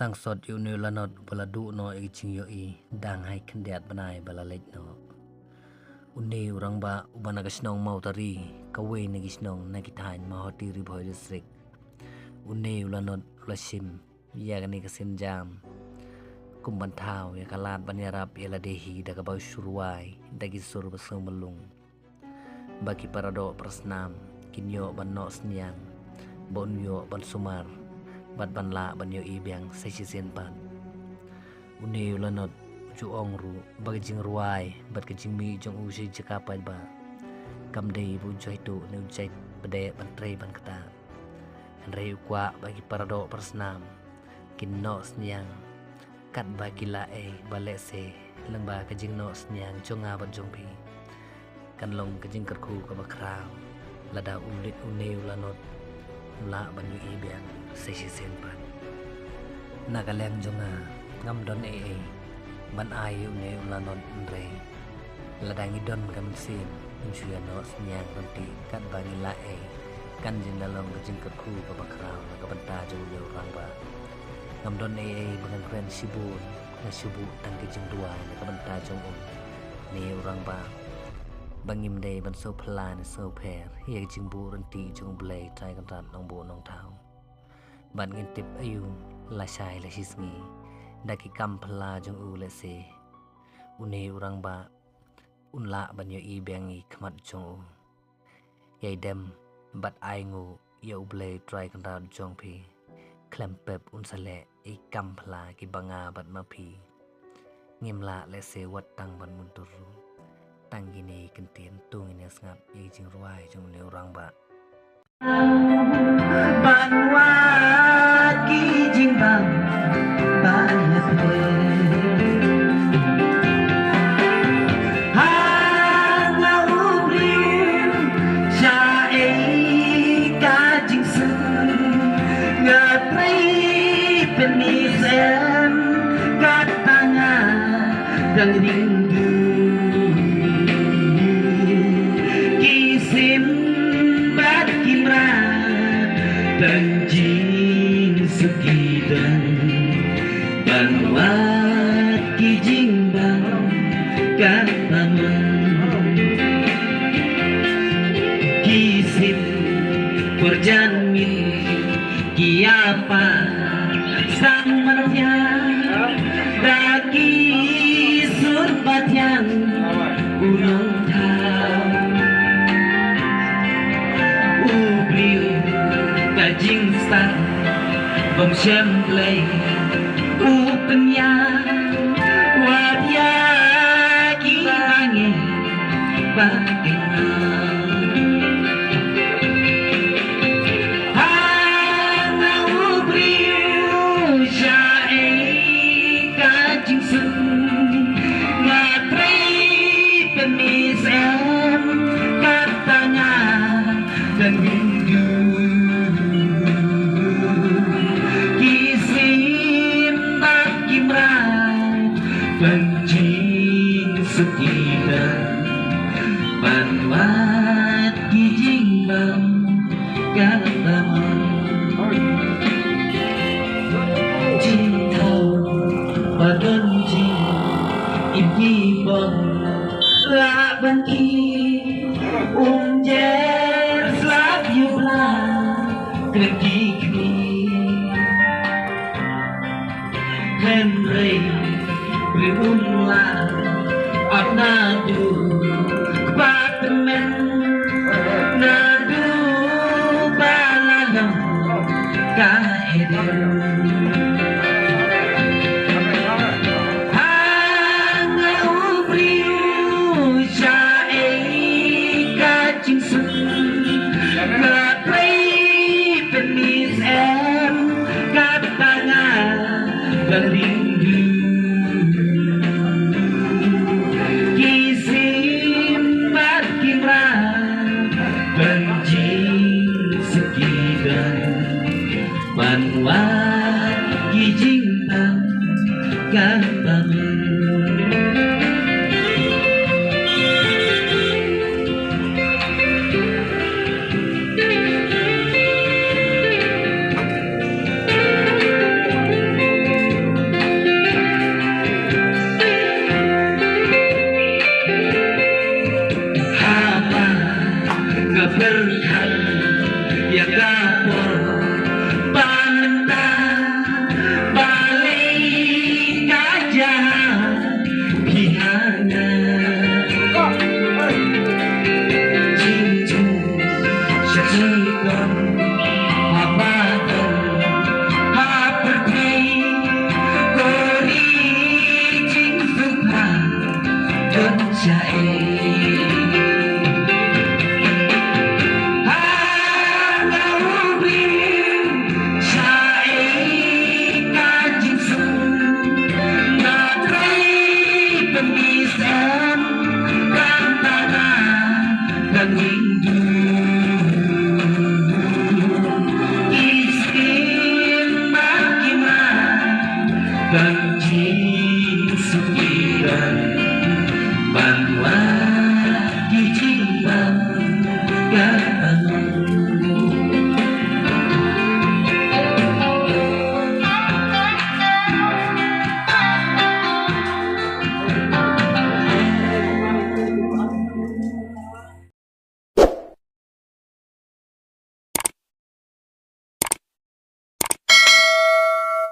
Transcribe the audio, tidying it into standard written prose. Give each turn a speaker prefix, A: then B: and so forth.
A: sang sot yu nu lanot bala du no i ching yo I dang hai khandiat banai bala lek no unni urang ba ubana gasnong mautari kawe na gisnong na kithain mahoti ri bhoi district unni ulanot lasim yagani kasin jam kumban thau ya kalat banyarap ya ladehi daga bau surwai dagi sur basung melung bagi parado prasnam kinyo banno sniang bonyo ban sumar bat ban la banyo ibyang sesisen pan unni ulanot ju ong ru bagi jing ruai bat ke jing mi jong u si jakapai ba kam dei bu joi tu ne jai bade ban trei ban kata rei kwa bagi parado prasnam kinno sniang kat bagi la bale se lengba ke jing no sniang jonga ban jong pi kan long ke jing kerku ka bakrao lada ulit uneu lanot la ban yu ibyang sesisen pan nagaleng jonga ngam don ban ai uneu lanot re ladang idon kam sin insuya no sniang nanti kan bagi la kan jing lalong ke jing kerku ka bakrao ka banta jo yo rangba ngam don bangan kren sibun na subu tang ke jing dua na ka banta jong ni urang ba bangim dei ban so plan so pher ye jing bu ran ti jong blai tai kan ran nong bu nong thau ban ngin tip ayu la sai la hisngi daki kam phla jong u le se uni urang ba unla ban yo I bengi khmat jong u ye dem bat ai ngu yo blai try kan ran jong phi klem pep unsale I kam phla ki banga bat ma phi ngimla le se wat tang ban munturu tang gini kentien tung ini ngap I jing ruai jong le orang ba
B: ban wa ki jing bang ban le dan rindu kisim bat kimra dan jin sekidan banwat kijing bang kataman kisim perjanmin kiapa sang manusia daki yang ulang tahun ubriu kajing star bom semplay upenya wadia ki angin bagaimana hana ubriu jae kajing sun katanya dan rindu kisim tak kimran benjing sekitar banwat kijing bang kataman cinta badan jing impi bang la banki jer slap you bla kreki kni henry berumla apna du apartemen nadu balalam kaedir dan rindu kisim bat kimran benjing sekidan banwat kijing tang kataman berkat ya kapor paneta balik kajah hianat cincu syaksikon habatan haperti kori cing suka dan jai dan rindu istimewa dan cinta